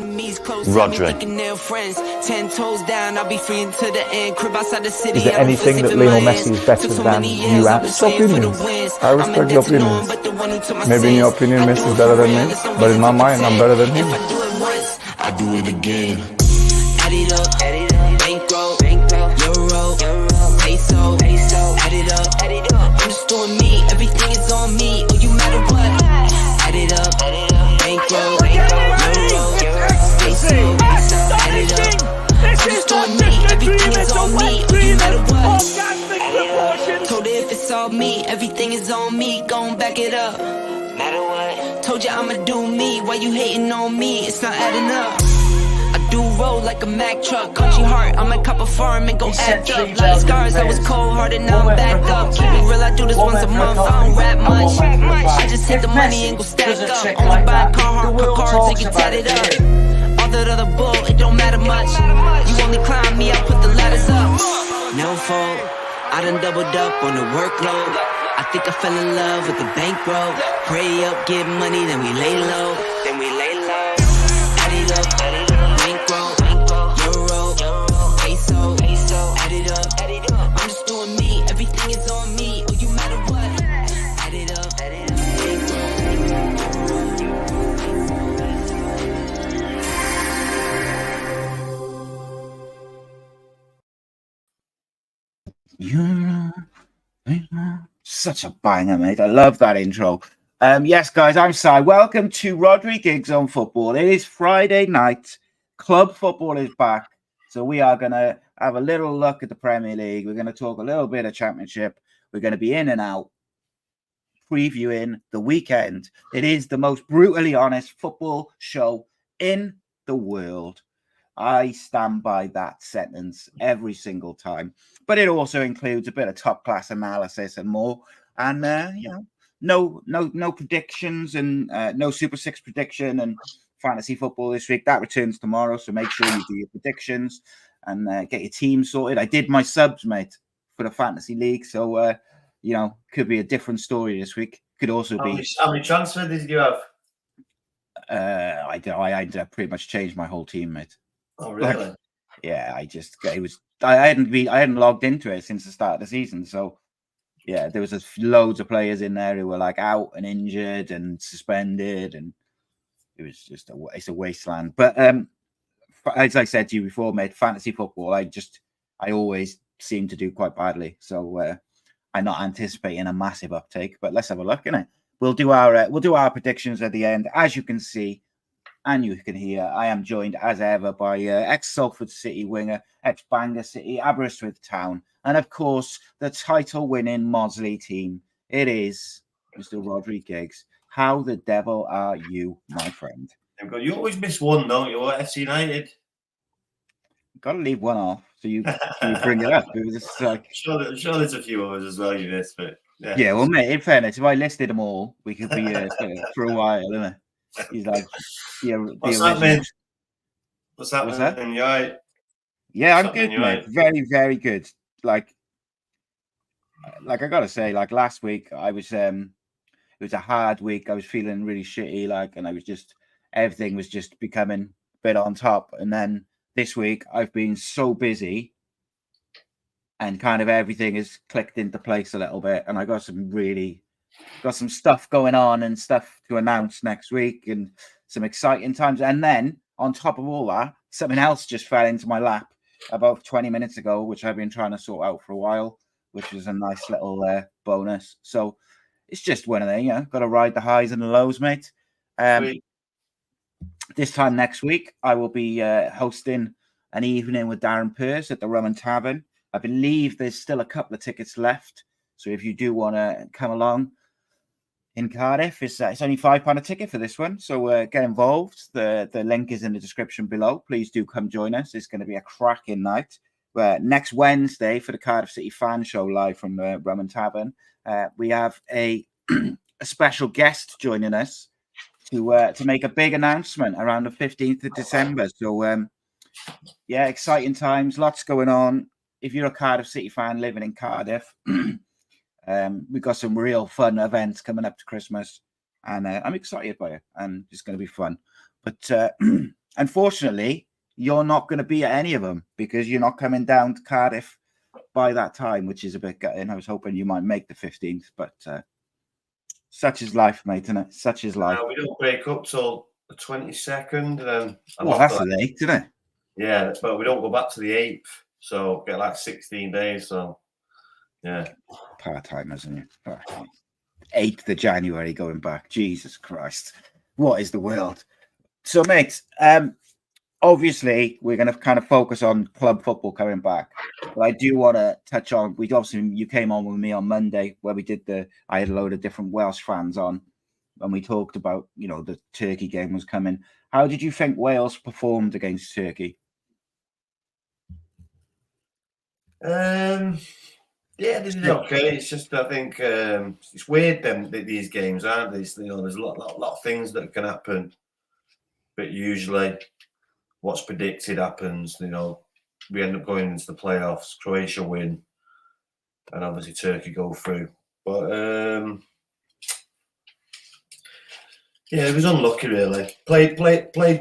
Rhodri. Is there anything that Lionel Messi is better than you at? It's opinions. I respect your opinions. Maybe in your opinion Messi is better than me, but in my mind I'm better than him. I do it again. Add it up, bankroll, euro, peso, add it up. I'm just doing me, everything is on me, or you matter what. Add it up, bankroll, euro, peso, add it up. I'm just doing me, everything is on me, or you matter what. Told her if it's all me, everything is on me, gon' back it up. Matter what. Told you I'ma do me, why you hating on me? It's not adding up. I do roll like a Mack truck, country heart, I'ma cop a farm and go act up. Lot of scars, I was cold-hearted, now I'm back up. Keep it real, I do this once a month, I don't rap much. I just hit the money and go stack up. Only buy Carhartt cards and get tatted up. All that other bull, it don't matter much. You only climb me, I put the ladders up. No fault, I done doubled up on the workload. I think I fell in love with the bankroll. Pray up, get money, then we lay low. Add it up, bankroll, euro, peso, add it up. I'm just doing me, everything is on me, or you matter what. Add it up, Such a banger, mate. I love that intro. Yes, guys, I'm Si. Welcome to Rhodri Giggs on Football. It is Friday night. Club football is back. So we are going to have a little look at the Premier League. We're going to talk a little bit of Championship. We're going to be in and out, previewing the weekend. It is the most brutally honest football show in the world. I stand by that sentence every single time. But it also includes a bit of top-class analysis and more. And, no predictions and no Super 6 prediction and fantasy football this week. That returns tomorrow, so make sure you do your predictions and get your team sorted. I did my subs, mate, for the fantasy league. So, could be a different story this week. Could also be... How many transfers did you have? I pretty much changed my whole team, mate. Oh, really? I hadn't logged into it since the start of the season, so yeah, there was loads of players in there who were like out and injured and suspended, and it was just it's a wasteland. But as I said to you before, mate, fantasy football, I always seem to do quite badly, so I'm not anticipating a massive uptake. But let's have a look, innit? We'll do our predictions at the end, as you can see. And you can hear, I am joined as ever by ex-Salford City winger, ex-Bangor City, Aberystwyth Town, and of course, the title-winning Mosley team. It is Mr. Rhodri Giggs. How the devil are you, my friend? You always miss one, don't you? FC United. Got to leave one off, so you bring it up. It was just like... I'm sure there's a few others as well you missed, but... Yeah, well, mate, in fairness, if I listed them all, we could be for a while, isn't it? He's like, what's that mean? What's that? You right? Yeah, I'm good, mate. Right? Very, very good. Like I gotta say, like last week, I was it was a hard week. I was feeling really shitty, and I was everything was just becoming a bit on top. And then this week, I've been so busy, and kind of everything has clicked into place a little bit. And I got some stuff going on and stuff to announce next week and some exciting times. And then on top of all that, something else just fell into my lap about 20 minutes ago, which I've been trying to sort out for a while, which was a nice little bonus. So it's just one of them, got to ride the highs and the lows, mate. This time next week, I will be hosting an evening with Darren Pearce at the Rum and Tavern. I believe there's still a couple of tickets left. So if you do want to come along, in Cardiff, it's only £5 a ticket for this one, so get involved. The link is in the description below. Please do come join us. It's going to be a cracking night. Next Wednesday for the Cardiff City fan show live from the Rum and Tavern, we have a special guest joining us to make a big announcement around the 15th of December. So exciting times, lots going on. If you're a Cardiff City fan living in Cardiff. We've got some real fun events coming up to Christmas, and I'm excited by it, and it's going to be fun. But unfortunately, you're not going to be at any of them because you're not coming down to Cardiff by that time, which is a bit gutting. I was hoping you might make the 15th, but such is life, mate, isn't it? Such is life. We don't break up till the 22nd, and then that's late, isn't it? Yeah, but we don't go back to the 8th, so get like 16 days. So yeah, part-time, isn't it? 8th of January going back. Jesus Christ, what is the world? So, mate, obviously we're going to kind of focus on club football coming back, but I do want to touch on. You came on with me on Monday where we did I had a load of different Welsh fans on, and we talked about the Turkey game was coming. How did you think Wales performed against Turkey? Yeah, this is okay. It's just I think it's weird these games, aren't they? There's a lot of things that can happen, but usually what's predicted happens. We end up going into the playoffs. Croatia win, and obviously Turkey go through. But yeah, it was unlucky really. Played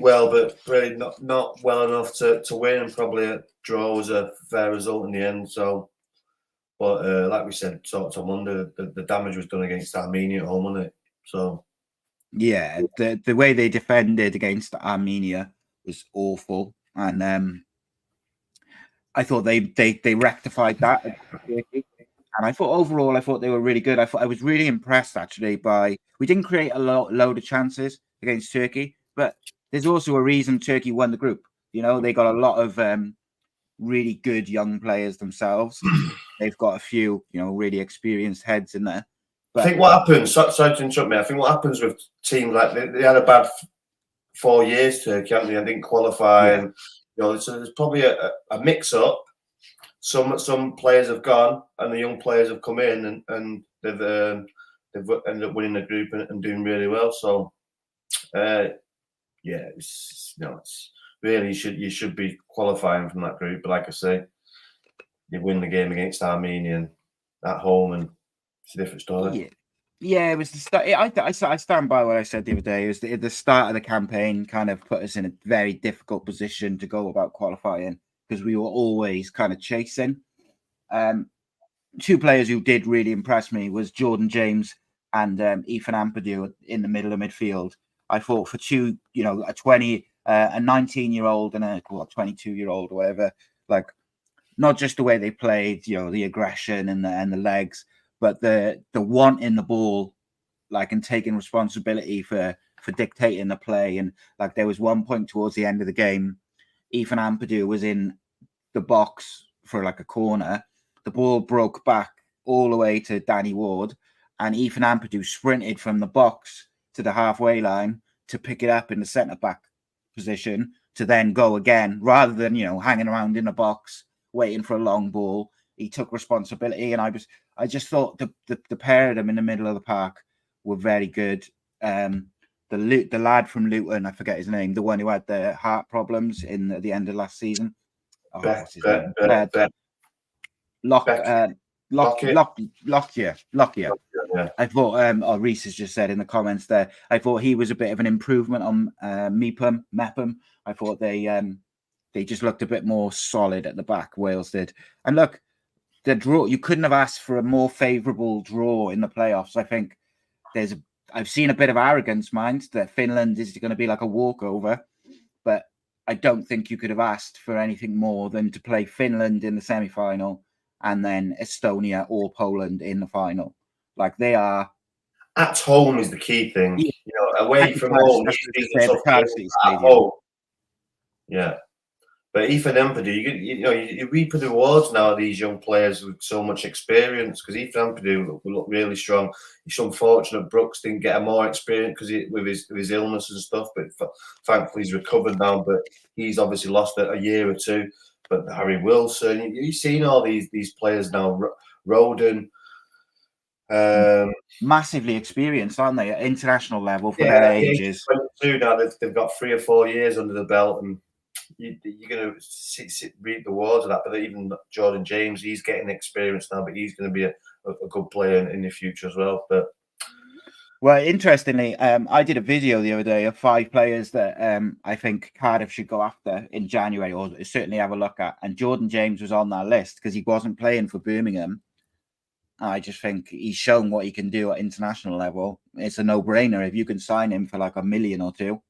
well, but really not well enough to win, and probably a draw was a fair result in the end. So. But like we said, talked on Monday, the damage was done against Armenia at home, wasn't it? So yeah, the way they defended against Armenia was awful, and I thought they rectified that. And I thought overall, they were really good. I was really impressed actually by. We didn't create a load of chances against Turkey, but there's also a reason Turkey won the group. They got a lot of really good young players themselves. They've got a few, really experienced heads in there. But I think what happens, sorry to interrupt me, I think what happens with teams like they had a bad 4 years, Turkey, haven't they? I didn't qualify. Yeah. And, so there's probably a mix-up. Some players have gone and the young players have come in and they've ended up winning the group and doing really well. So, yeah, it's really you should be qualifying from that group. But like I say, you win the game against Armenia at home, and it's a different story. Yeah, it was the start. I stand by what I said the other day. It was the start of the campaign kind of put us in a very difficult position to go about qualifying because we were always kind of chasing. Two players who did really impress me was Jordan James and Ethan Ampadu in the middle of midfield. I thought for two, a 19-year-old and a 22-year-old or whatever, like. Not just the way they played, the aggression and the legs, but the want in the ball, like, and taking responsibility for dictating the play. And like there was one point towards the end of the game, Ethan Ampadu was in the box for like a corner. The ball broke back all the way to Danny Ward, and Ethan Ampadu sprinted from the box to the halfway line to pick it up in the centre back position to then go again, rather than hanging around in the box waiting for a long ball. He took responsibility, and I just thought the pair of them in the middle of the park were very good. The lad from Luton, I forget his name, the one who had the heart problems at the end of last season. What's his name? 𝒘a𝒘𝒘. Yeah. I thought, Reese has just said in the comments there, I thought he was a bit of an improvement on Mepham. I thought they just looked a bit more solid at the back, Wales did. And look, the draw, you couldn't have asked for a more favourable draw in the playoffs. I think I've seen a bit of arrogance, mind, that Finland is going to be like a walkover, but I don't think you could have asked for anything more than to play Finland in the semi-final and then Estonia or Poland in the final. Like they are... At home is the key thing. Yeah. Away from home. At home. Yeah. But Ethan Ampadu, you reap the rewards now of these young players with so much experience, because Ethan Ampadu look really strong. It's unfortunate Brooks didn't get a more experience because with his illness and stuff, but thankfully he's recovered now. But he's obviously lost a year or two. But Harry Wilson, you've seen all these players now. Roden, massively experienced, aren't they, at international level for their ages? 22 now. They've got 3 or 4 years under the belt, and you're going to reap the rewards of that. But even Jordan James, he's getting experience now, but he's going to be a good player in the future as well. But Well, interestingly, I did a video the other day of 5 players that I think Cardiff should go after in January, or certainly have a look at. And Jordan James was on that list because he wasn't playing for Birmingham. I just think he's shown what he can do at international level. It's a no-brainer. If you can sign him for like $1 million or 2,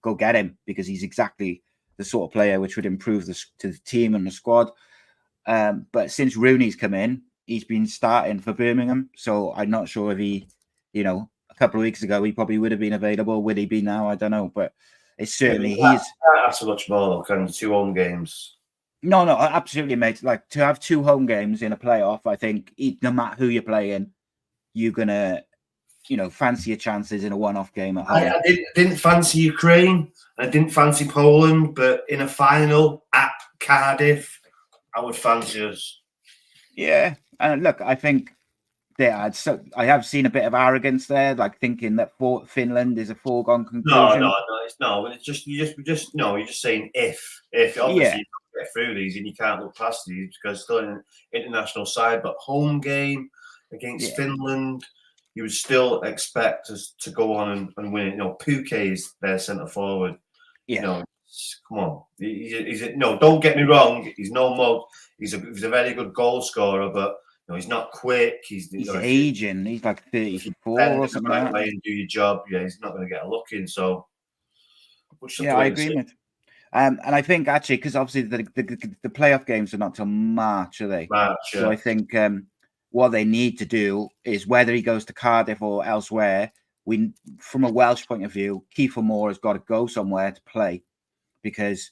go get him, because he's exactly the sort of player which would improve to the team and the squad. But since Rooney's come in, he's been starting for Birmingham. So I'm not sure if he, you know, a couple of weeks ago, he probably would have been available. Would he be now? I don't know. But it's certainly That's so much more though, kind of 2 home games. No, absolutely, mate. Like, to have 2 home games in a playoff, I think no matter who you're playing, you're gonna, you know, fancy your chances in a one-off game at home. I didn't fancy Ukraine. I didn't fancy Poland, but in a final at Cardiff, I would fancy us. Yeah, and look, I think I have seen a bit of arrogance there, like thinking that Finland is a foregone conclusion. It's just you're just saying if obviously you can't get through these and you can't look past these because it's still an international side, but home game against Finland, you would still expect us to go on and win it. You know, Pukki is their centre forward. Yeah. You know, come on. Don't get me wrong. He's no mug. He's a very good goal scorer, but he's not quick. He's aging. He's like 34 or something like that. And do your job. Yeah, he's not going to get a look in. So, I agree with. And I think actually, because obviously the playoff games are not till March, are they? March. Yeah. So I think what they need to do is, whether he goes to Cardiff or elsewhere, from a Welsh point of view, 𝒂i𝐭y has got to go somewhere to play, because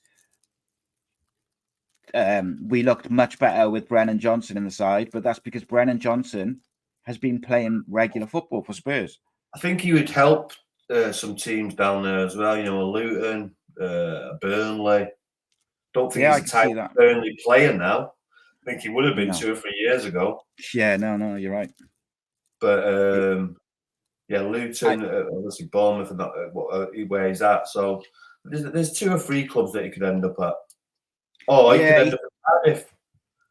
we looked much better with Brennan Johnson in the side, but that's because Brennan Johnson has been playing regular football for Spurs. I think he would help some teams down there as well. You know, a Luton, Burnley. Don't think he's the type of Burnley player now. I think he would have been 2 or 3 years ago. Yeah, no, you're right. But Luton, obviously Bournemouth, and where he's at. So there's 2 or 3 clubs that he could end up at. Oh, he could end up at Cardiff.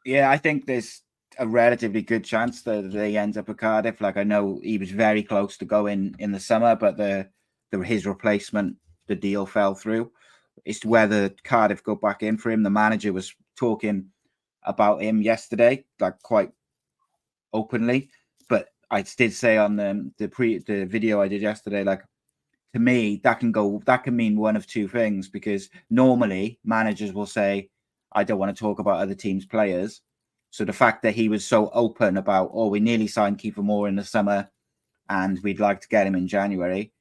Yeah, I think there's a relatively good chance that they end up at Cardiff. Like, I know he was very close to going in the summer, but his replacement, the deal fell through. It's whether Cardiff go back in for him. The manager was talking about him yesterday, like quite openly. But I did say on the video I did yesterday, like, to me, that can mean one of 2 things, because normally managers will say, I don't want to talk about other teams' players. So the fact that he was so open about, we nearly signed 𝒂i𝐭y in the summer and we'd like to get him in January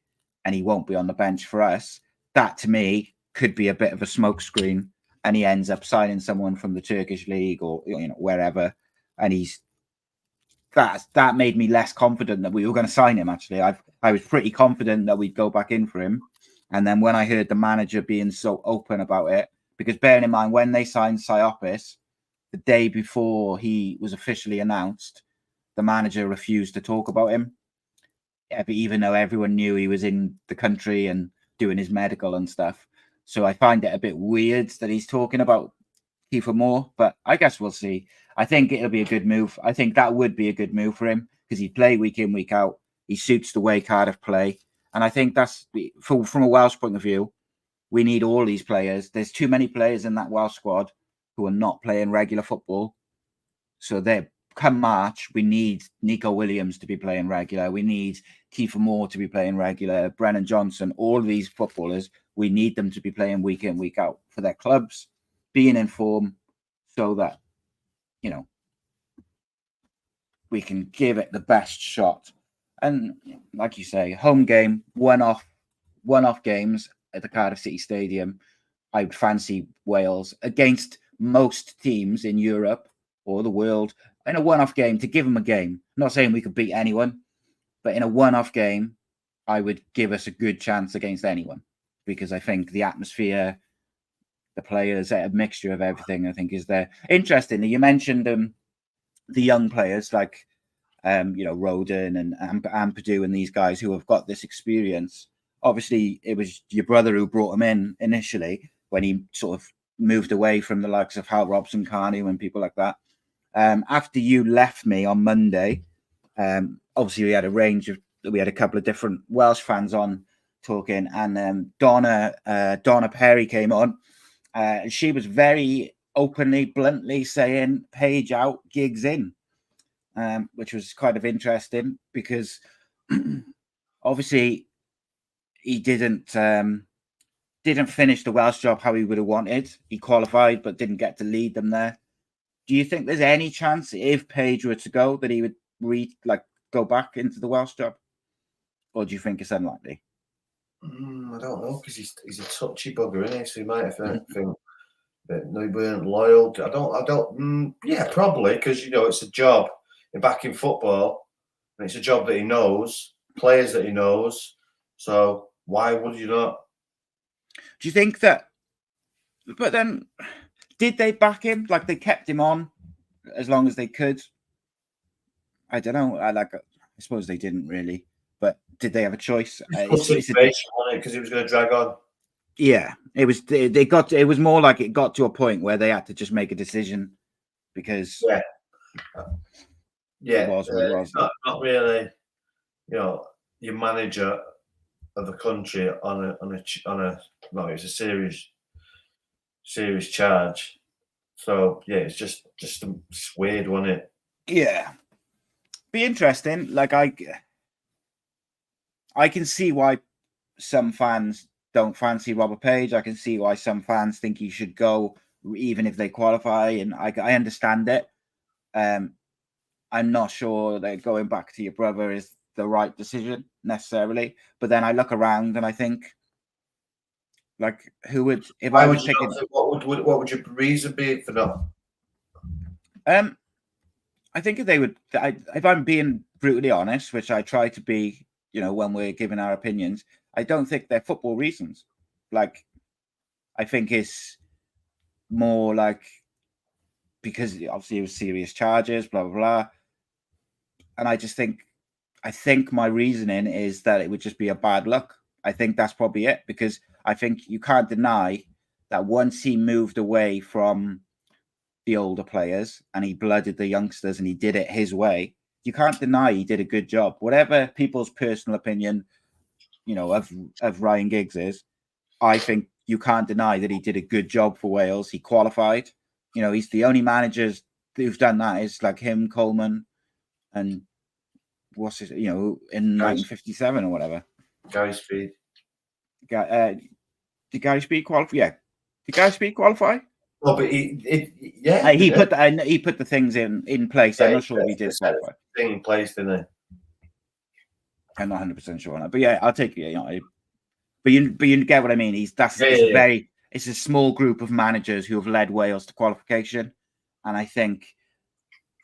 and he won't be on the bench for us, that to me could be a bit of a smokescreen, and he ends up signing someone from the Turkish league or wherever, and that made me less confident that we were going to sign him. Actually, I was pretty confident that we'd go back in for him, and then when I heard the manager being so open about it, because bearing in mind, when they signed 𝒤i𝒄𝒄, the day before he was officially announced, the manager refused to talk about him, even though everyone knew he was in the country and doing his medical and stuff. So I find it a bit weird that he's talking about 𝒂i𝐭y, but I guess we'll see. I think it'll be a good move. I think that would be a good move for him, because he play week in, week out. He suits the way Cardiff play. And I think that's, from a Welsh point of view, we need all these players. There's too many players in that Welsh squad who are not playing regular football. So come March, we need Nico Williams to be playing regular. We need 𝒂i𝐭y to be playing regular. Brennan Johnson, all of these footballers, we need them to be playing week in, week out for their clubs, being in form, so that, we can give it the best shot. And like you say, home game, one-off games at the Cardiff City Stadium. I would fancy Wales against most teams in Europe or the world in a one-off game, to give them a game. I'm not saying we could beat anyone, but in a one-off game, I would give us a good chance against anyone, because I think the atmosphere, the players, a mixture of everything, I think is there. Interestingly, you mentioned the young players like Rodin and Ampadu and these guys who have got this experience. Obviously, it was your brother who brought him in initially when he sort of moved away from the likes of Hal Robson, Carney, and people like that. After you left me on Monday, obviously we had a range of we had a couple of different Welsh fans on talking, and Donna Perry came on. And she was very openly, bluntly saying Page out, Giggs in, which was kind of interesting because obviously he didn't finish the Welsh job how he would have wanted. He qualified but didn't get to lead them there. Do you think there's any chance if Page were to go that he would go back into the Welsh job, or do you think it's unlikely? I don't know, because he's a touchy bugger, isn't he? So he might have think that they weren't loyal. Yeah, probably, because it's a job back in football, and it's a job that he knows, players that he knows. So why would you not? Do you think that? But then, did they back him? Like, they kept him on as long as they could. I don't know. I suppose they didn't really. But did they have a choice? Because he was going to drag on. Yeah, it was. It was more like it got to a point where they had to just make a decision because. Yeah, it was. Not really. Your manager of the country on a no, it's a serious charge. So yeah, it's just weird, wasn't it? Yeah, be interesting. Like I can see why some fans don't fancy Robert Page. I can see why some fans think he should go even if they qualify, and I understand it. I'm not sure that going back to your brother is the right decision necessarily, but then I look around and I think, like, who would if I was picking? What would your reason be for not? I think if they would, if I'm being brutally honest, which I try to be, when we're giving our opinions, I don't think they're football reasons. Like, I think it's more like because obviously it was serious charges, blah blah blah, and I think my reasoning is that it would just be a bad luck. I think that's probably it, because I think you can't deny that once he moved away from the older players and he blooded the youngsters and he did it his way, you can't deny he did a good job. Whatever people's personal opinion, of Ryan Giggs is, I think you can't deny that he did a good job for Wales. He qualified. He's the only managers who've done that. Is like him, Coleman, and what's his, in 1957 or whatever. Gary Speed. Did Gary Speed qualify? Yeah. Did Gary Speed qualify? Oh, but he put the things in place. I'm not sure if he did qualify. Thing in place, didn't he? I'm not 100% sure on that, but yeah, I'll take it. But you get what I mean. It's a small group of managers who have led Wales to qualification, and I think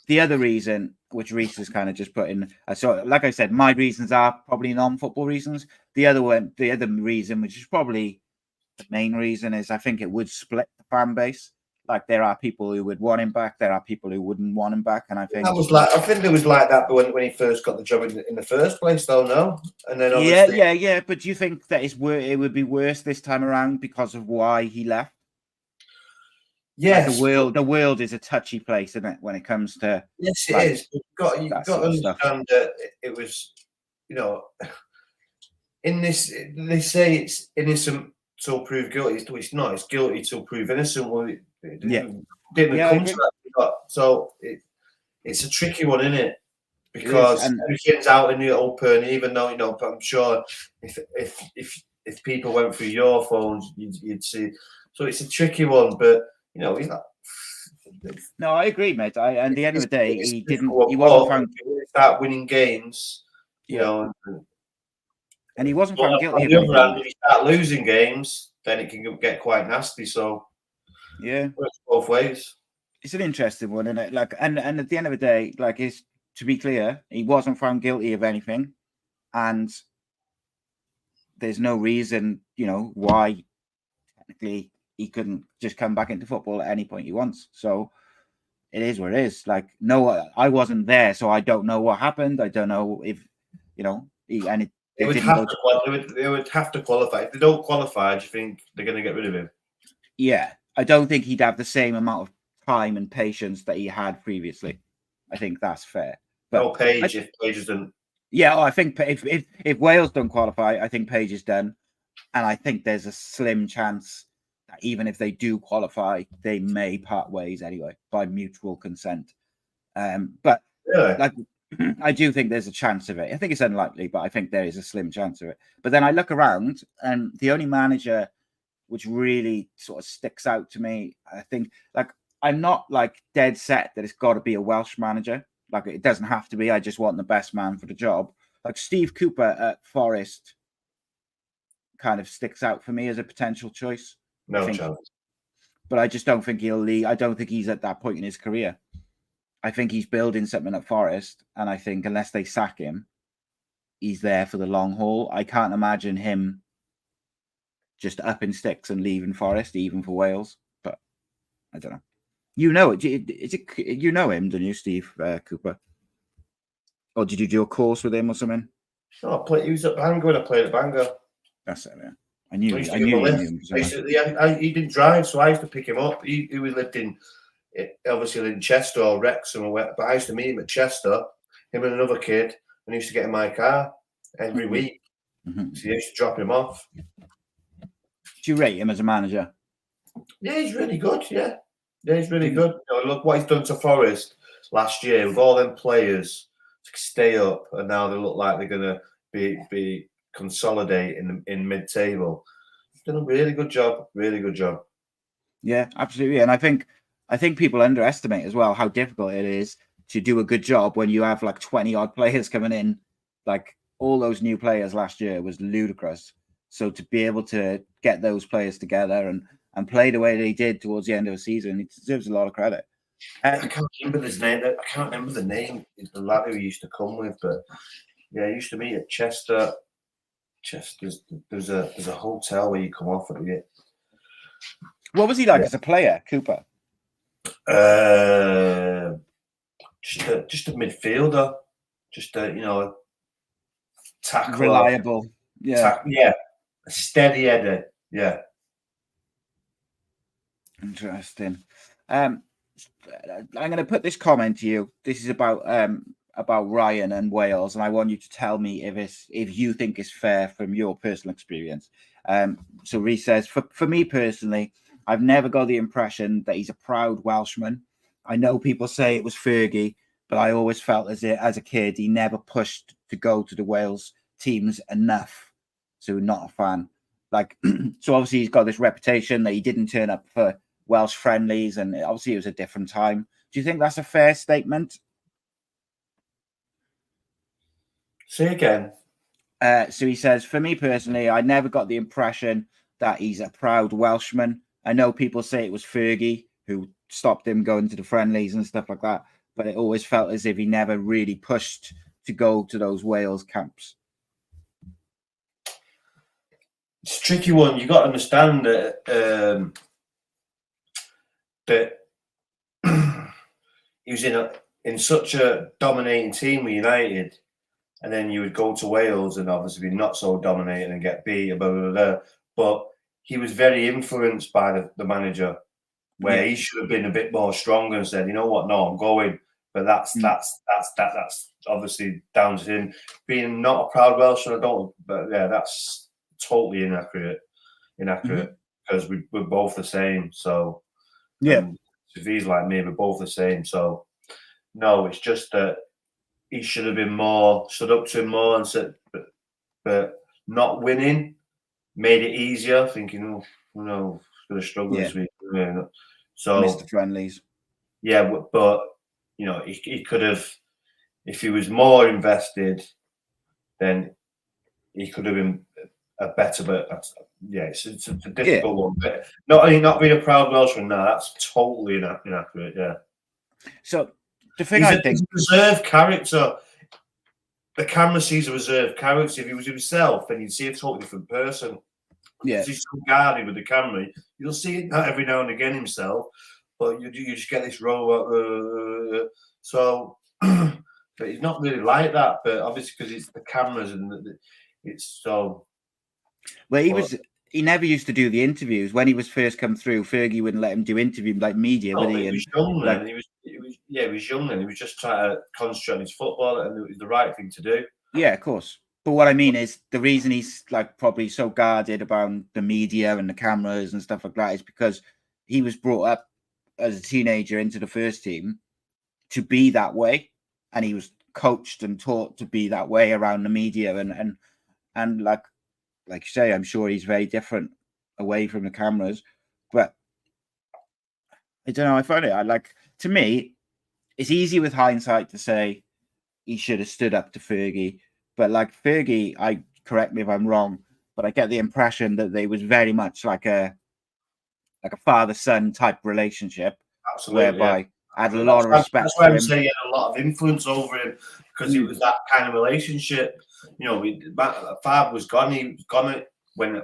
the other reason, which Reese has kind of just put in, so like I said, my reasons are probably non-football reasons. The other reason, which is probably the main reason, is I think it would split the fan base. Like, there are people who would want him back, there are people who wouldn't want him back, and I think I think it was like that when he first got the job in the first place, though. No, and then yeah. But do you think that it would be worse this time around because of why he left? Yes, like the world is a touchy place, isn't it, when it comes to yes, it is. You've got to understand that it was, in this, they say it's innocent till proved guilty. It's not. It's guilty till proved innocent. Well, it didn't come to that. So it's a tricky one, isn't it? Because everything's out in the open. Even though but I'm sure if people went through your phones, you'd see. So it's a tricky one, but he's not. No, I agree, mate. At the end of the day, he wasn't found. Start winning games, and he wasn't found guilty. On the other hand, if you start losing games, then it can get quite nasty. So yeah, it works both ways. It's an interesting one, isn't it? Like, and at the end of the day, like, is to be clear, he wasn't found guilty of anything, and there's no reason, why technically he couldn't just come back into football at any point he wants. So it is what it is. Like, no, I wasn't there, so I don't know what happened. I don't know if they would have to qualify. If they don't qualify, do you think they're going to get rid of him? Yeah, I don't think he'd have the same amount of time and patience that he had previously. I think that's fair. But Page, if Page doesn't Yeah, I think if Wales don't qualify, I think Page is done. And I think there's a slim chance that even if they do qualify, they may part ways anyway by mutual consent. But Really? like, I do think there's a chance of it. I think it's unlikely, but I think there is a slim chance of it. But then I look around, and the only manager which really sort of sticks out to me, I think, like, I'm not like dead set that it's got to be a Welsh manager. Like, it doesn't have to be. I just want the best man for the job. Like Steve Cooper at Forest kind of sticks out for me as a potential choice. No chance. But I just don't think he'll leave. I don't think he's at that point in his career. I think he's building something at Forest, and I think unless they sack him, he's there for the long haul. I can't imagine him just upping sticks and leaving Forest, even for Wales. But I don't know. You know it. You know him, don't you, Steve Cooper? Or did you do a course with him or something? No, he was at Bangor when I played at Bangor. That's it, man. I knew he him. He didn't drive, so I used to pick him up. He lived in, obviously, in Chester or Wrexham, but I used to meet him at Chester, him and another kid, and I used to get in my car every week. Mm-hmm. So I used to drop him off. Do you rate him as a manager? Yeah, he's really good, yeah. Yeah, he's really good. You know, look what he's done to Forest last year with all them players to stay up, and now they look like they're going to be consolidating in mid-table. He's done a really good job. Really good job. Yeah, absolutely. And I think people underestimate as well how difficult it is to do a good job when you have like 20 odd players coming in. Like all those new players last year was ludicrous. So to be able to get those players together and play the way they did towards the end of the season, it deserves a lot of credit. I can't remember his name. I can't remember the name. It's the lad who he used to come with, but yeah, he used to meet at Chester. There's a hotel where you come off at it. What was he like as a player, Cooper? Just a midfielder, just a tackler, reliable, a steady header, yeah. Interesting. I'm going to put this comment to you. This is about Ryan and Wales, and I want you to tell me if you think it's fair from your personal experience. So Rhys says, for me personally, I've never got the impression that he's a proud Welshman. I know people say it was Fergie, but I always felt as a kid he never pushed to go to the Wales teams enough. So not a fan. Like, so obviously he's got this reputation that he didn't turn up for Welsh friendlies, and obviously it was a different time. Do you think that's a fair statement? Say again. So he says, for me personally, I never got the impression that he's a proud Welshman. I know people say it was Fergie who stopped him going to the friendlies and stuff like that, but it always felt as if he never really pushed to go to those Wales camps. It's a tricky one. You got to understand that that he was in such a dominating team with United, and then you would go to Wales and obviously be not so dominating and get beat, blah, blah, blah. But he was very influenced by the manager, where he should have been a bit more stronger and said, you know what, no, I'm going. But that's obviously down to him being not a proud Welshman. But yeah, that's totally inaccurate because we're both the same. So yeah, if he's like me, we're both the same. So no, it's just that he should have been more stood up to him more and said, but not winning made it easier. Thinking, going to struggle this week. So Mr. Friendlies. Yeah, but he could have, if he was more invested, then he could have been a better. But yeah, it's a difficult one. But not being a proud Welshman, no, that's totally inaccurate. Yeah. So the thing I think, he's a reserved character. The camera sees a reserved character. If he was himself, then you'd see a totally different person. Yeah, he's so guarded with the camera. You'll see it every now and again himself, but you just get this roll. So, but he's not really like that. But obviously, because it's the cameras and it's so. Well, he never used to do the interviews when he was first come through. Fergie wouldn't let him do interviews like media, would he? He was young then. He was young then. He was just trying to concentrate on his football, and it was the right thing to do. Yeah, of course. But what I mean is the reason he's like probably so guarded about the media and the cameras and stuff like that is because he was brought up as a teenager into the first team to be that way, and he was coached and taught to be that way around the media and like you say, I'm sure he's very different away from the cameras. But I don't know. I find it to me, it's easy with hindsight to say he should have stood up to Fergie. But like Fergie, correct me if I'm wrong, but I get the impression that they was very much like a father-son type relationship. Absolutely, whereby I had a lot of respect that's why for I'm him. saying he had a lot of influence over him, because it was that kind of relationship. You know, Fab was gone. He was gone when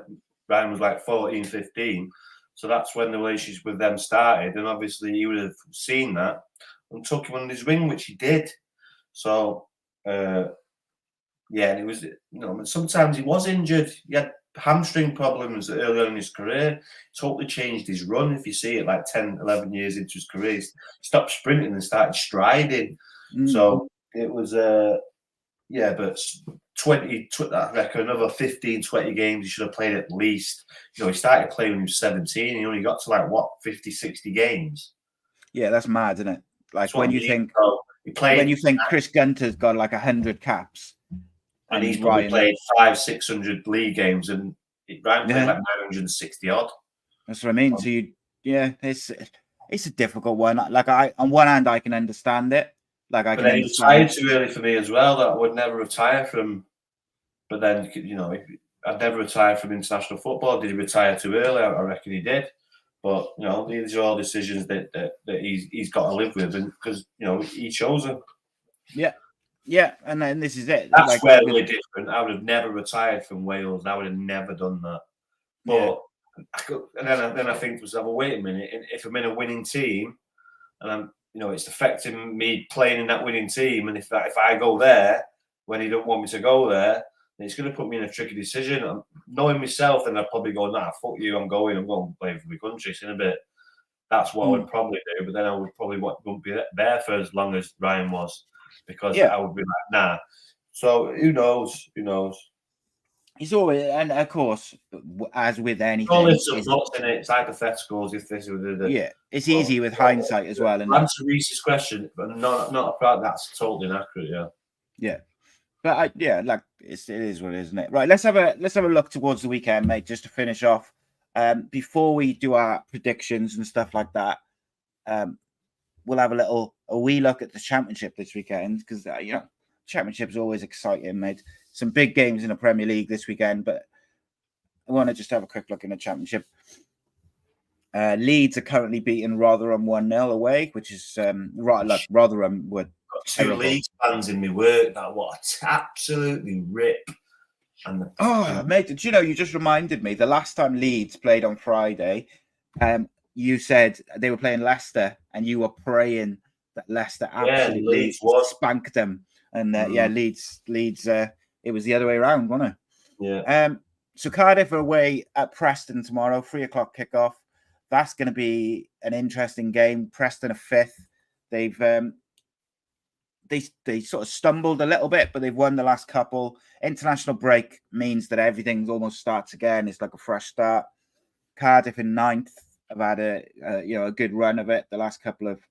Ryan was like 14, 15. So that's when the relationship with them started. And obviously he would have seen that and took him under his wing, which he did. So, yeah, and it was, sometimes he was injured. He had hamstring problems early on in his career. He totally changed his run. If you see it, like 10, 11 years into his career, he stopped sprinting and started striding. So it was, but 20, I reckon another 15, 20 games he should have played at least. He started playing when he was 17. He only got to 50, 60 games. Yeah, that's mad, isn't it? Like when you think Chris Gunter's got 100 caps. And he's probably played 500, 600 league games, and Ryan played 960 odd. That's what I mean. So it's a difficult one. On one hand, I can understand it. But then he retired too early for me as well. That I would never retire from. But then I'd never retire from international football. Did he retire too early? I reckon he did. But these are all decisions that he's got to live with, and because he chose them. Yeah. Yeah, and then this is it. That's where we're different. I would have never retired from Wales. I would have never done that. But then I think to myself, well, wait a minute. If I'm in a winning team, and I'm, it's affecting me playing in that winning team, and if I go there when he don't want me to go there, then it's going to put me in a tricky decision. Knowing myself, then I'd probably go, nah, fuck you. I'm going to play for my country. In a bit. That's what I would probably do. But then I would probably wouldn't be there for as long as Ryan was. Because I would be like, nah. So who knows? Who knows? It's always, and of course, as with anything, it's hypotheticals. If this was it's easy with hindsight as well. And answer Reese's question, but not about that's totally inaccurate. Yeah. But it is what it is, isn't it? Right. Let's have a look towards the weekend, mate. Just to finish off, before we do our predictions and stuff like that. We'll have a wee look at the championship this weekend, because championship is always exciting, mate. Some big games in the Premier League this weekend, but I want to just have a quick look in the championship. Leeds are currently beating Rotherham 1-0 away, which is Rotherham were got two Leeds fans in my work. That what absolutely rip. Mate, did you just reminded me the last time Leeds played on Friday. You said they were playing Leicester, and you were praying that Leicester absolutely spanked them. And Leeds. It was the other way around, wasn't it? Yeah. So Cardiff are away at Preston tomorrow, 3:00 kickoff. That's going to be an interesting game. Preston are 5th. They've they sort of stumbled a little bit, but they've won the last couple. International break means that everything almost starts again. It's like a fresh start. Cardiff in 9th. I've had a good run of it the last couple of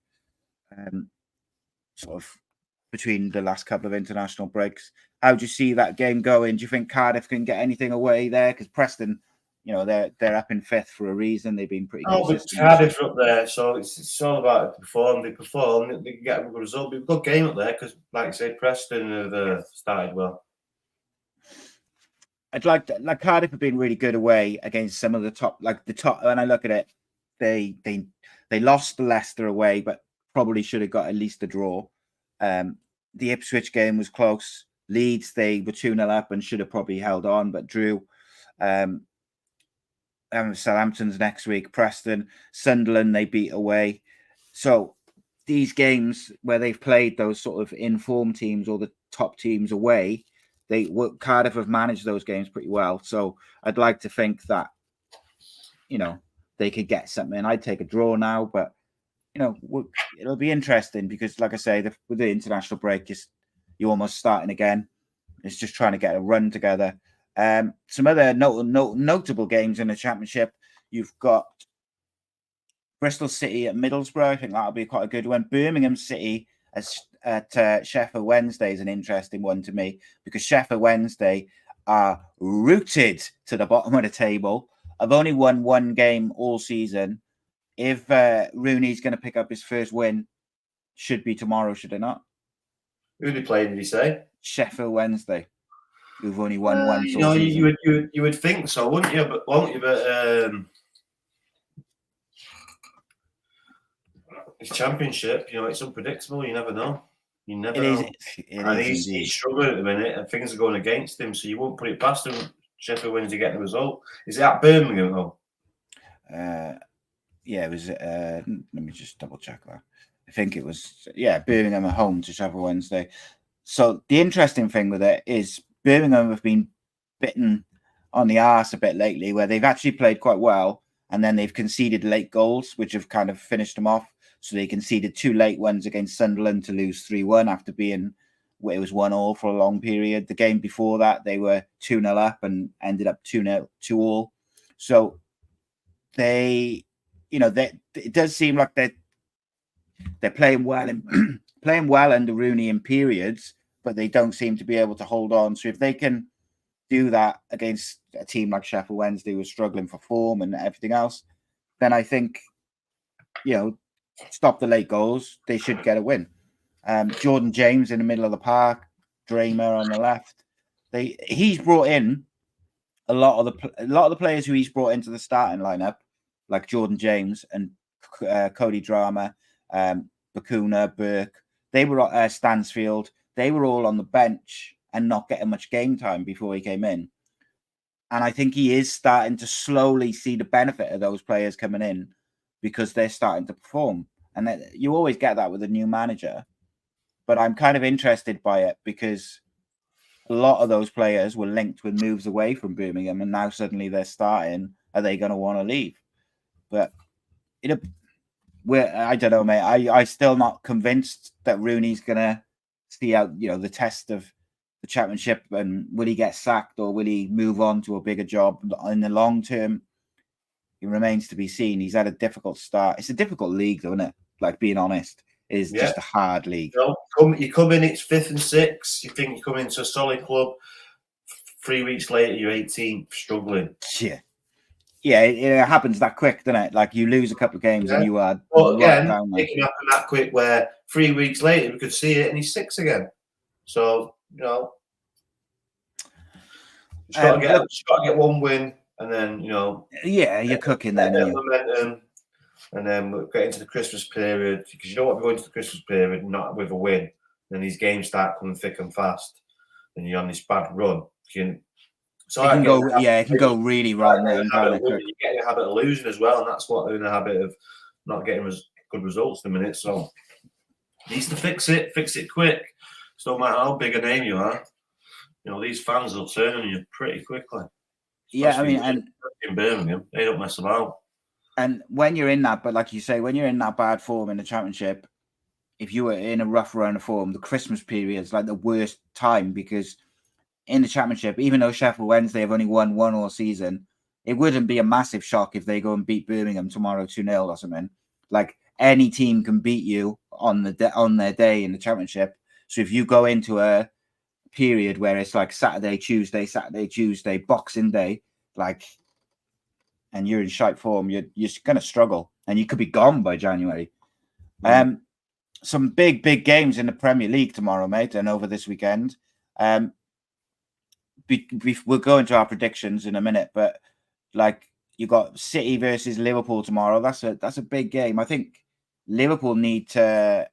sort of between the last couple of international breaks. How do you see that game going? Do you think Cardiff can get anything away there? Because Preston, they're up in 5th for a reason. They've been pretty consistent. But Cardiff are up there, so it's all about perform. They perform, they can get a good result. It'll be a good game up there because, like I say, Preston have started well. I'd like Cardiff have been really good away against some of the top. When I look at it, they lost to Leicester away, but probably should have got at least a draw. The Ipswich game was close. Leeds, they were 2-0 up and should have probably held on, but drew. Southampton's next week. Preston, Sunderland, they beat away. So these games where they've played those sort of informed teams or the top teams away, Cardiff have managed those games pretty well. So I'd like to think that, they could get something. I'd take a draw now, but it'll be interesting because, like I say, with the international break, you're almost starting again. It's just trying to get a run together. Some other notable games in the Championship. You've got Bristol City at Middlesbrough. I think that'll be quite a good one. Birmingham City at Sheffield Wednesday is an interesting one to me, because Sheffield Wednesday are rooted to the bottom of the table. I've only won one game all season. If Rooney's going to pick up his first win, should be tomorrow, should it not? Who are they playing, did he say? Sheffield Wednesday, who've only won one. You would think so, wouldn't you? But it's Championship. It's unpredictable. You never know. You never know. He's struggling at the minute, and things are going against him. So you won't put it past him. Sheffield Wednesday getting the result. Is it at Birmingham though? Yeah, it was. Let me just double check that. I think it was. Yeah, Birmingham at home to Sheffield Wednesday. So the interesting thing with it is Birmingham have been bitten on the arse a bit lately, where they've actually played quite well, and then they've conceded late goals, which have kind of finished them off. So they conceded 2 late ones against Sunderland to lose 3-1 after being, it was 1-1 for a long period. The game before that, they were 2-0 up and ended up 2-0, 2-2. So it does seem like they're playing well and playing well under Rooney in periods, but they don't seem to be able to hold on. So if they can do that against a team like Sheffield Wednesday, who are struggling for form and everything else, then I think, stop the late goals, they should get a win. Jordan James in the middle of the park, Dreamer on the left. He's brought in a lot of the players who he's brought into the starting lineup, like Jordan James and Cody Drama, Bacuna, Burke. They were at Stansfield. They were all on the bench and not getting much game time before he came in. And I think he is starting to slowly see the benefit of those players coming in, because they're starting to perform. And you always get that with a new manager. But I'm kind of interested by it, because a lot of those players were linked with moves away from Birmingham, and now suddenly they're starting. Are they going to want to leave? But I don't know, mate. I'm still not convinced that Rooney's going to see out, the test of the Championship, and will he get sacked or will he move on to a bigger job in the long term? It remains to be seen. He's had a difficult start. It's a difficult league, though, isn't it? Like, being honest, it is just a hard league. You come in, it's 5th and 6th. You think you come into a solid club. 3 weeks later, you're 18th, struggling. Yeah, it happens that quick, doesn't it? Like, you lose a couple of games and you are. Well, again, it can happen that quick, where 3 weeks later we could see it and he's 6 again. So just got to get one win. And then, you're cooking then. Momentum, and then we'll get into the Christmas period, because you don't want to go into the Christmas period not with a win. Then these games start coming thick and fast, and you're on this bad run. It can go really wrong. You get a habit of losing as well, and that's what they're in a habit of, not getting good results in a minute. So needs to fix it quick. So no matter how big a name you are, these fans will turn on you pretty quickly. Yeah, and in Birmingham, they don't mess about. And when you're in that, but like you say, when you're in that bad form in the Championship, if you were in a rough run of form, the Christmas period is like the worst time, because in the Championship, even though Sheffield Wednesday have only won 1 all season, it wouldn't be a massive shock if they go and beat Birmingham tomorrow 2-0 or something. Like, any team can beat you on their day in the Championship. So if you go into a period where it's like Saturday, Tuesday, Boxing Day, and you're in shite form, you're going to struggle, and you could be gone by January. Some big games in the Premier League tomorrow, mate, and over this weekend. We'll go into our predictions in a minute, but you got City versus Liverpool tomorrow. That's a big game. I think Liverpool need to.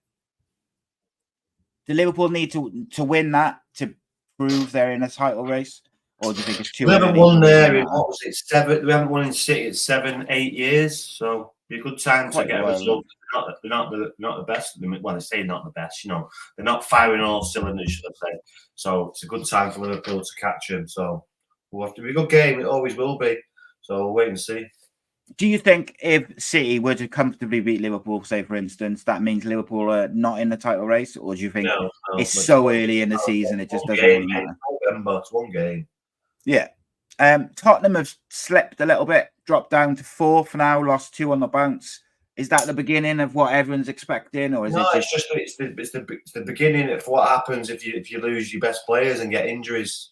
Do Liverpool need to win that to prove they're in a title race, or do you think it's too? We haven't won there in, what was it, 7? We haven't won in City in 7-8 years, so it'd be a good time to get a result. They're not the best. Well, they say not the best. They're not firing all cylinders, should I say? So it's a good time for Liverpool to catch them. So we'll have to be a good game. It always will be. So we'll wait and see. Do you think if City were to comfortably beat Liverpool, say for instance, that means Liverpool are not in the title race, or do you think it's so early in the season it just doesn't really matter? November. It's one game. Yeah. Tottenham have slipped a little bit, dropped down to 4th now, lost 2 on the bounce. Is that the beginning of what everyone's expecting, or is No, it just it's the beginning of what happens if you lose your best players and get injuries,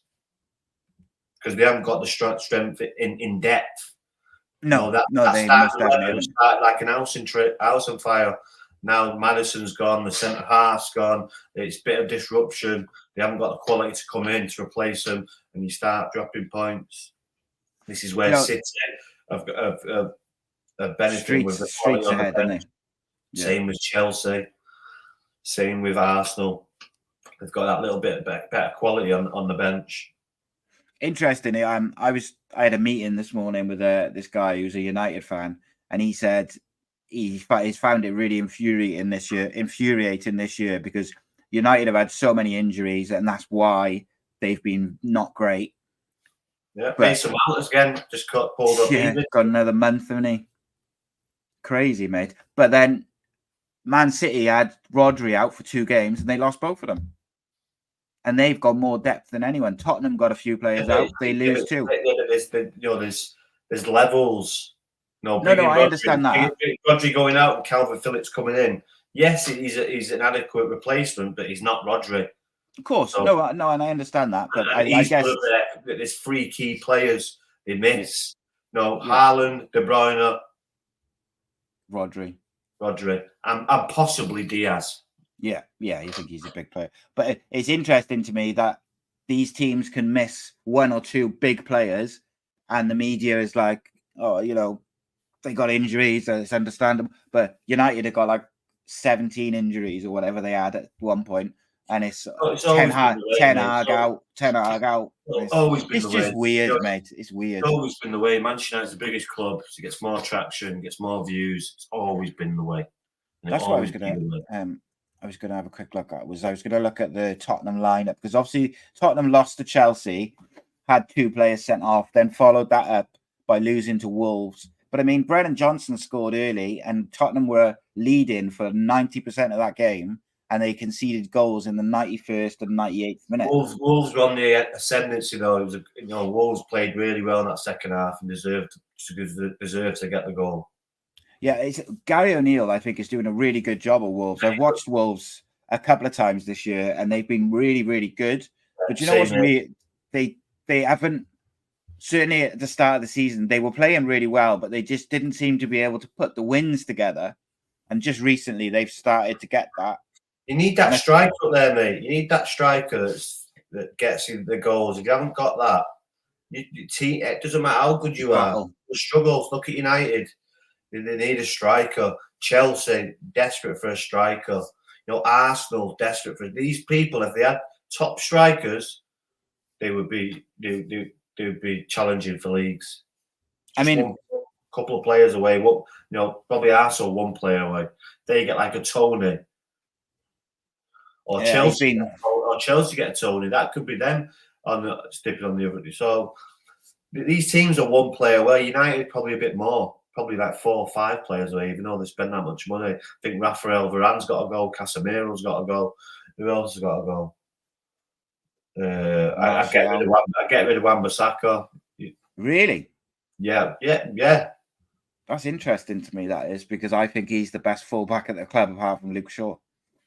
because they haven't got the strength in depth. No, that they started, most definitely started like an house on fire. Now Madison's gone, the centre half's gone. It's a bit of disruption. They haven't got the quality to come in to replace them, and you start dropping points. This is where City have benefited with the streets ahead, aren't they? Yeah. Same with Chelsea, same with Arsenal. They've got that little bit better quality on the bench. Interestingly, I had a meeting this morning with this guy who's a United fan, and he said he's found it really infuriating this year because United have had so many injuries, and that's why they've been not great. Yeah, Mason Mount again just pulled up. Yeah, got another month, hasn't he? Crazy, mate. But then Man City had Rhodri out for 2 games, and they lost both of them. And they've got more depth than anyone. Tottenham got a few players out; they lose 2. There's levels. No, I understand that. Rhodri going out and Calvin Phillips coming in. Yes, he's an adequate replacement, but he's not Rhodri. Of course, so, no, and I understand that. But I guess there's 3 key players they miss. No, Haaland, De Bruyne, Rhodri, and possibly Diaz. Yeah, I think he's a big player. But it's interesting to me that these teams can miss 1 or 2 big players, and the media is like, oh, they got injuries, it's understandable. But United have got like 17 injuries or whatever they had at one point, and it's Ten Hag out. It's just weird, mate. It's weird. It's always been the way. Manchester United's the biggest club, so it gets more traction, gets more views. It's always been the way. That's what I was going to have a quick look at. I was going to look at the Tottenham lineup, because obviously Tottenham lost to Chelsea, had 2 players sent off, then followed that up by losing to Wolves. But I mean, Brennan Johnson scored early, and Tottenham were leading for 90% of that game, and they conceded goals in the 91st and 98th minute. Wolves were on the ascendancy, though. It was Wolves played really well in that second half and deserved to get the goal. Yeah, Gary O'Neill, I think, is doing a really good job at Wolves. I've watched Wolves a couple of times this year, and they've been really, really good. But you know what's weird? They haven't, certainly at the start of the season, they were playing really well, but they just didn't seem to be able to put the wins together. And just recently, they've started to get that. You need that striker up there, mate. You need that striker that gets you the goals. If you haven't got that, it doesn't matter how good you are. The struggles. Look at United. They need a striker. Chelsea, desperate for a striker. Arsenal, desperate for these people. If they had top strikers, they would be challenging for leagues. I mean, a couple of players away. Probably Arsenal 1 player away. They get like a Tony, or Chelsea get a Tony. That could be them stepping on the other. So these teams are 1 player away. United probably a bit more. Probably like 4 or 5 players away, even though they spend that much money. I think Raphael Varane's got to go. Casemiro's got to go. Who else has got to go? I get rid of Wan-Bissaka. Really? Yeah. That's interesting to me, that is, because I think he's the best fullback at the club apart from Luke Shaw.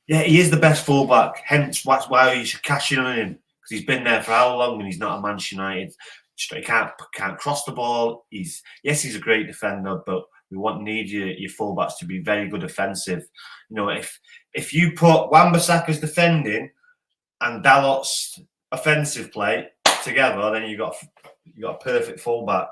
Yeah, he is the best fullback. Hence, that's why you should cash in on him, because he's been there for how long and he's not a Manchester United. He can't cross the ball. He's a great defender, but we need your fullbacks to be very good offensive. If you put Wan-Bissaka's defending and Dalot's offensive play together, then you got a perfect fullback.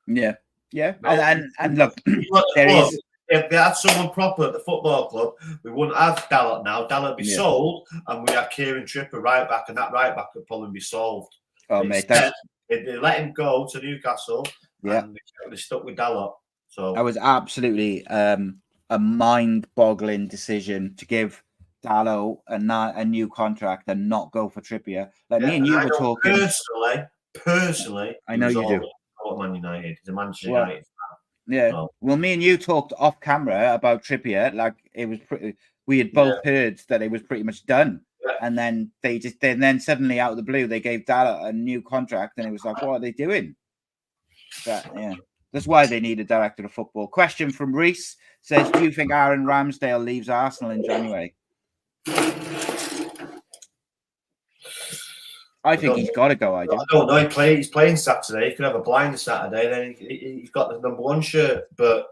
Yeah. And look, if they had someone proper at the football club, we wouldn't have Dalot now. Dalot would be sold, and we have 𝒘a𝐫r𝒕𝒃𝒓 right back, and that right back would probably be solved. Oh, mate, they let him go to Newcastle, and they stuck with Dalot. So that was absolutely a mind-boggling decision to give Dalot a new contract and not go for Trippier. Me and you were talking personally. I know you do. Man United. He's a Manchester United fan. Yeah. So. Well, me and you talked off camera about Trippier. Like, it was pretty. We had both heard that it was pretty much done. And then then suddenly out of the blue, they gave Dalla a new contract, and it was like, what are they doing? But yeah, that's why they need a director of football. Question from Reese says, do you think Aaron Ramsdale leaves Arsenal in January? I think he's got to go. I don't know. He's playing Saturday. He could have a blind Saturday. Then he's got the #1 shirt. But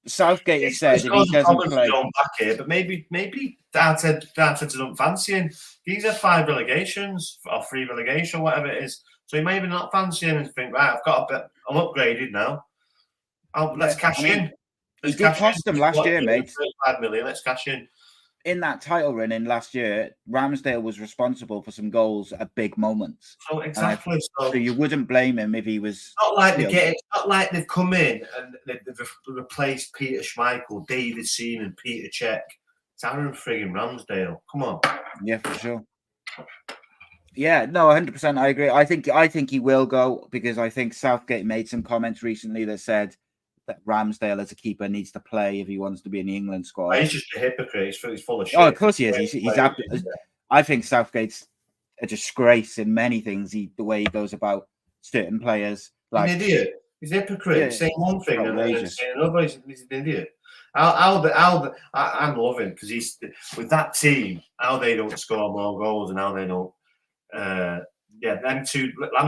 Southgate has said if he doesn't play, back here. But maybe Darted doesn't fancy him. He's had 5 relegations or 3 relegation, whatever it is. So he maybe not fancy him and think, right, I've got a bit. I'm upgraded now. Let's cash in. He did cost them last year, mate. 35 million. Let's cash in. In that title run in last year, Ramsdale was responsible for some goals at big moments. So exactly. So you wouldn't blame him if he was. Not like it's not like they've come in and they've replaced Peter Schmeichel, David Seaman, and Peter Cech. It's Aaron frigging Ramsdale. Come on. Yeah, for sure. Yeah, no, 100%. I agree. I think he will go because I think Southgate made some comments recently that said that Ramsdale as a keeper needs to play if he wants to be in the England squad. He's just a hypocrite. He's full of shit. Oh, of course he is. I think Southgate's a disgrace in many things. The way he goes about certain players, like an idiot. He's a hypocrite. Yeah, saying one thing and then saying another. He's an idiot. I'm loving because he's with that team. How they don't score more goals and how they don't. Them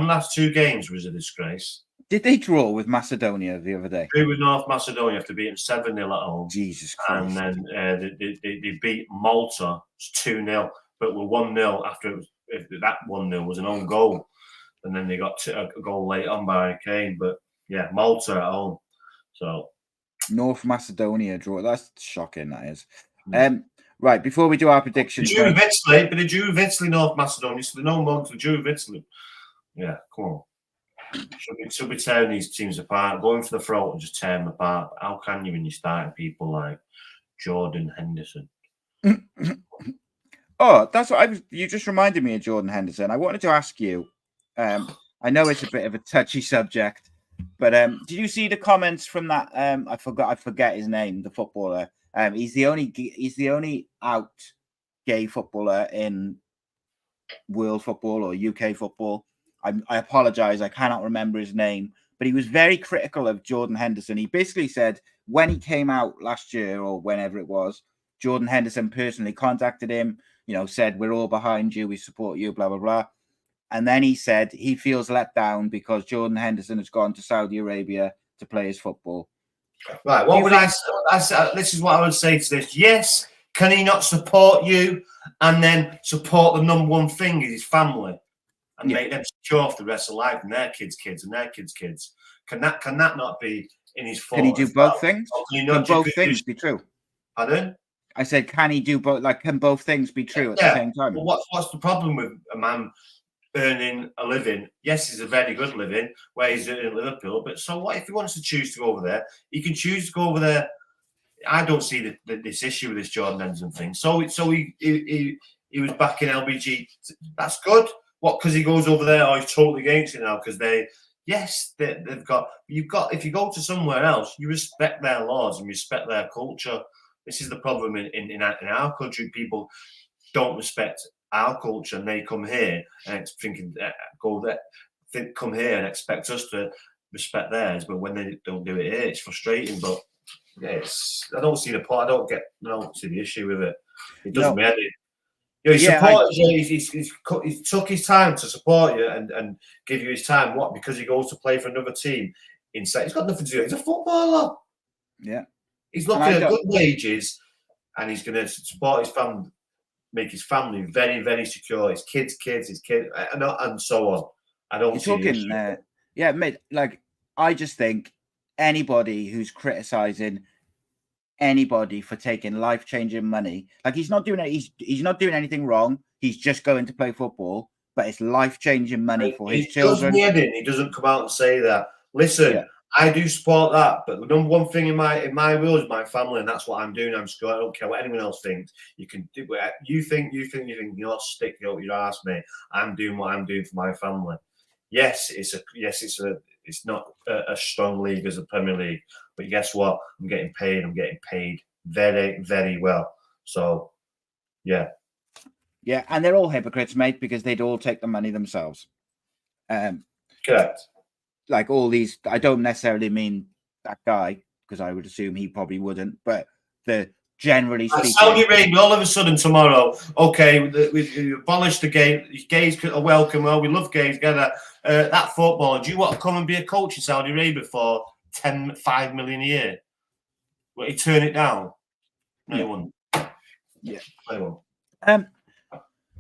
last 2 games was a disgrace. Did they draw with Macedonia the other day? Drew with North Macedonia after beating 7-0 at home. Jesus Christ. And then they beat Malta 2-0, but were 1-0 after that 1-0 was an own goal. And then they got a goal late on by Kane. But yeah, Malta at home. So North Macedonia draw. That's shocking, that is. Right, before we do our predictions. 𝒍a𝐵𝒕𝒃, North Macedonia, so they're no more to 𝒍a𝐵𝒕𝒃. Yeah, come on. Should be tearing these teams apart, going for the throat and just tearing them apart. But how can you when you're starting people like Jordan Henderson? Oh, that's what you just reminded me of Jordan Henderson. I wanted to ask you, I know it's a bit of a touchy subject, but did you see the comments from that? I forget his name, the footballer. He's the only out gay footballer in world football or UK football. I apologize, I cannot remember his name, but he was very critical of Jordan Henderson. He basically said when he came out last year or whenever it was, Jordan Henderson personally contacted him, said, we're all behind you, we support you, blah, blah, blah. And then he said he feels let down because Jordan Henderson has gone to Saudi Arabia to play his football. Right, this is what I would say to this. Yes, can he not support you and then support the #1 thing is his family? And make them secure for the rest of life and their kids' and their kids' kids. Can that not be in his fault? Can he do both things? Can both things be true? Pardon? I said, can he do both? Like, can both things be true at the same time? Well, what's the problem with a man earning a living? Yes, it's a very good living where he's earning in Liverpool. But so what if he wants to choose to go over there? He can choose to go over there. I don't see this issue with this Jordan Henderson thing. So he was back in LBG. That's good. What? Because he goes over there, or he's totally against it now? Because they've got. If you go to somewhere else, you respect their laws and respect their culture. This is the problem in our country. People don't respect our culture, and they come here and come here and expect us to respect theirs. But when they don't do it here, it's frustrating. But yeah, I don't see the point. I don't see the issue with it. It doesn't matter. He supports you. He took his time to support you and give you his time. What? Because he goes to play for another team. He's got nothing to do. He's a footballer. Yeah. He's looking at good wages, and he's going to support his family, make his family very, very secure. His kids, and so on. I don't see the issue. Mate. Like, I just think anybody who's criticizing anybody for taking life-changing money, like he's not doing it. He's not doing anything wrong. He's just going to play football, but it's life-changing money for his children. He doesn't come out and say that. Listen, I do support that, but the #1 thing in my will is my family, and that's what I'm doing. I'm sure I don't care what anyone else thinks. You can do what you think. You're stick up your ass, mate. I'm doing what I'm doing for my family. Yes, it's not a strong league as the Premier League, but guess what? I'm getting paid. I'm getting paid very, very well. So, yeah. Yeah, and they're all hypocrites, mate, because they'd all take the money themselves. Correct. Like all these, I don't necessarily mean that guy, because I would assume he probably wouldn't, but the generally speaking. Saudi Arabia, all of a sudden tomorrow, okay, we abolished the game. Gays are welcome. Well, we love gays. Get that football. Do you want to come and be a coach in Saudi Arabia for 5 million a year? Will you turn it down? No, you wouldn't. Yeah. I won't.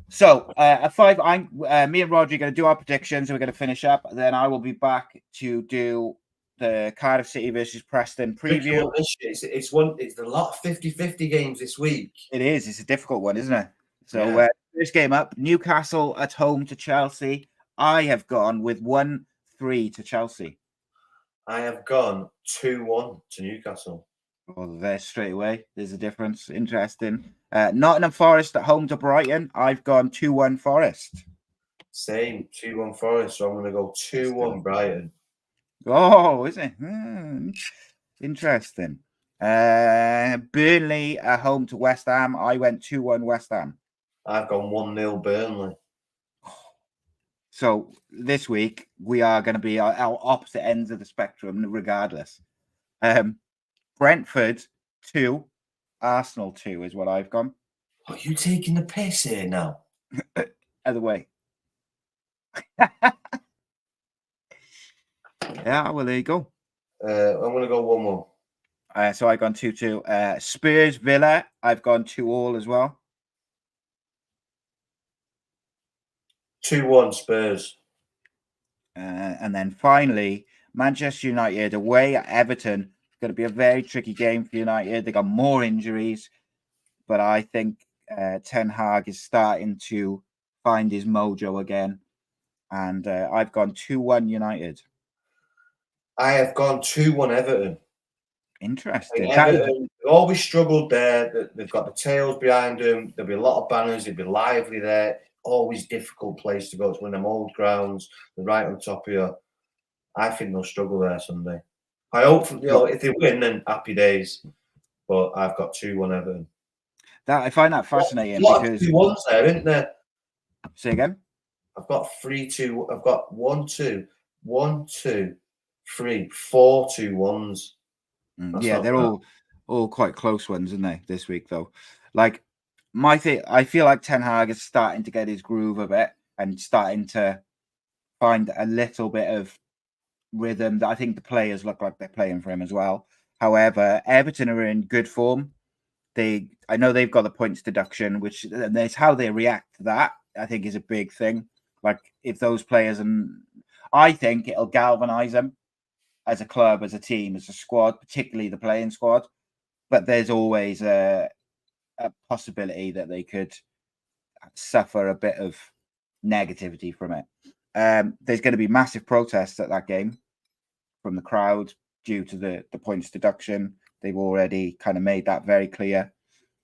So at 5, me and Rhodri are going to do our predictions. We're going to finish up. Then I will be back to do the Cardiff City versus Preston preview. It's a lot of 50-50 games this week. It is. It's a difficult one, isn't it? So first game up, Newcastle at home to Chelsea. I have gone with 1-3 to Chelsea. I have gone 2-1 to Newcastle. Oh, there straight away. There's a difference. Interesting. Nottingham Forest at home to Brighton. I've gone 2-1 Forest. Same, 2-1 Forest. So I'm going to go 2-1 Brighton. Oh, is it? Interesting. Burnley at home to West Ham. I went 2-1 West Ham. I've gone 1-0 Burnley. So this week we are going to be our opposite ends of the spectrum, regardless. Brentford 2, Arsenal 2 is what I've gone. Are you taking the piss here now? Other way. Yeah, well, there you go. I'm going to go 1-1. So I've gone 2-2. Spurs Villa, I've gone 2-2 as well. 2-1 Spurs. And then finally, Manchester United away at Everton. It's going to be a very tricky game for United. They got more injuries, but I think Ten Hag is starting to find his mojo again. And I've gone 2-1 United. I have gone 2-1 Everton. Interesting. Everton always struggled there. They've got the tails behind them. There'll be a lot of banners. It'll be lively there. Always difficult place to go. It's one of them old grounds. They're right on top of you. I think they'll struggle there Sunday. I hope if they win, then happy days. But I've got 2-1 Everton. I find that fascinating because 2-1s there, isn't there? Say again. I've got 3-2. I've got 1-2, 1-2, 3, 4 2-1s. Yeah, they're all quite close ones, aren't they? This week though, like my thing, I feel like Ten Hag is starting to get his groove a bit and starting to find a little bit of rhythm. That I think the players look like they're playing for him as well. However, Everton are in good form. I know they've got the points deduction, which and that's how they react to that. I think is a big thing. Like if those players, and I think it'll galvanize them as a club, as a team, as a squad, particularly the playing squad. But there's always a possibility that they could suffer a bit of negativity from it. There's going to be massive protests at that game from the crowd due to the points deduction. They've already kind of made that very clear.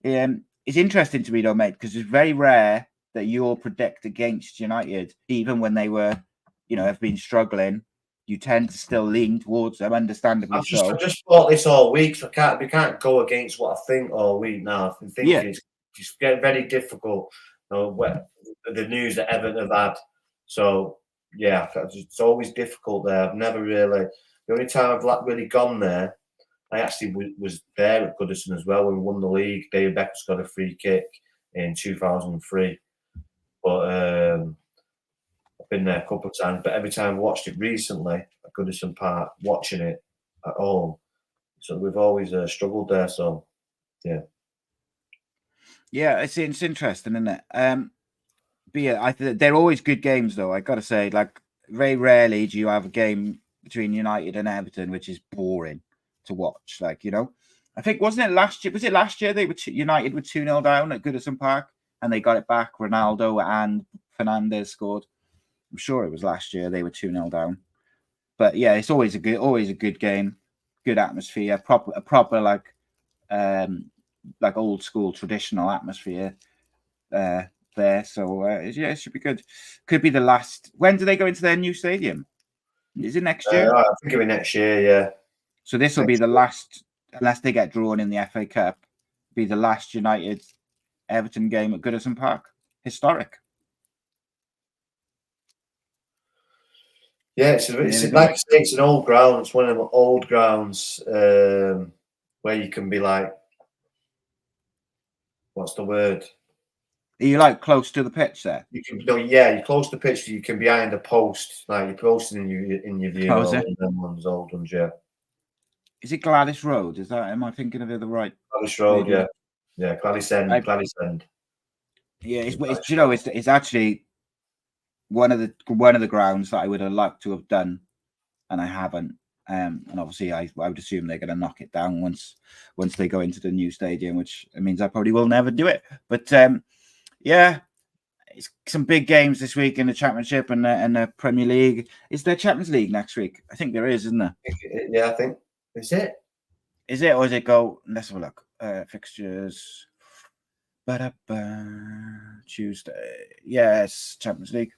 It's interesting to me though, mate, because it's very rare that you'll predict against United, even when they were, have been struggling. You tend to still lean towards them, understandably I've just thought this all week, so we can't go against what I think all week now. I think it's just getting very difficult. The news that Everton have had. So yeah, it's always difficult there. I've never really. The only time I've really gone there, I actually was there at Goodison as well when we won the league. David Beckham got a free kick in 2003, but. Been there a couple of times, but every time I've watched it recently at Goodison Park, watching it at home, so we've always struggled there. So, yeah, it's interesting, isn't it? But yeah, they're always good games, though. I got to say, like very rarely do you have a game between United and Everton which is boring to watch. Like I think wasn't it last year? Was it last year United were 2-0 down at Goodison Park and they got it back? Ronaldo and Fernandes scored. I'm sure it was last year they were 2-0 down. But yeah, it's always a good game, good atmosphere, proper like old school traditional atmosphere there. So it should be good. Could be the last. When do they go into their new stadium? Is it next year? I think it'll be next year, yeah. So this will be the last, unless they get drawn in the FA Cup, be the last United Everton game at Goodison Park. historic. Yeah, it's like I say, it's an old ground. It's one of them old grounds where you can be like, what's the word? Are you like close to the pitch there? You can you're close to the pitch. You can behind a post, like you're posting in your view. Oh, is it? Them ones, old ones, yeah. Is it Gladys Road? Is that? Am I thinking of it the right? Gladys Road, yeah, 𝒂i𝐭y. Yeah, it's actually one of the grounds that I would have liked to have done, and I haven't. And obviously, I would assume they're going to knock it down once they go into the new stadium, which means I probably will never do it. But yeah, it's some big games this week in the Championship and the Premier League. Is there Champions League next week? I think there is, isn't there? Yeah, I think. Is it? Is it, or is it go? Let's have a look. Fixtures. Tuesday. Yes, Champions League.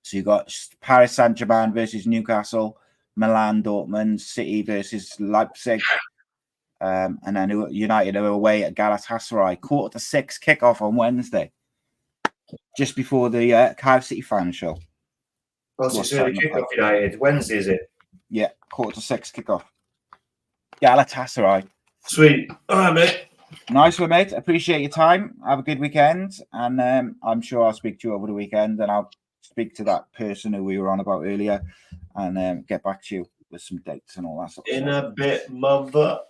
So you got Paris Saint-Germain versus Newcastle, Milan, Dortmund, City versus Leipzig, and then United are away at Galatasaray. 5:45 kickoff on Wednesday, just before the Cardiff City fan show. Oh, so it's early kickoff, United. Wednesday, is it? Yeah, 5:45 kickoff. Galatasaray. Sweet. All right, mate. Nice one, mate. Appreciate your time. Have a good weekend, and I'm sure I'll speak to you over the weekend, and I'll speak to that person who we were on about earlier, and get back to you with some dates and all that sort of stuff. In a bit, mother.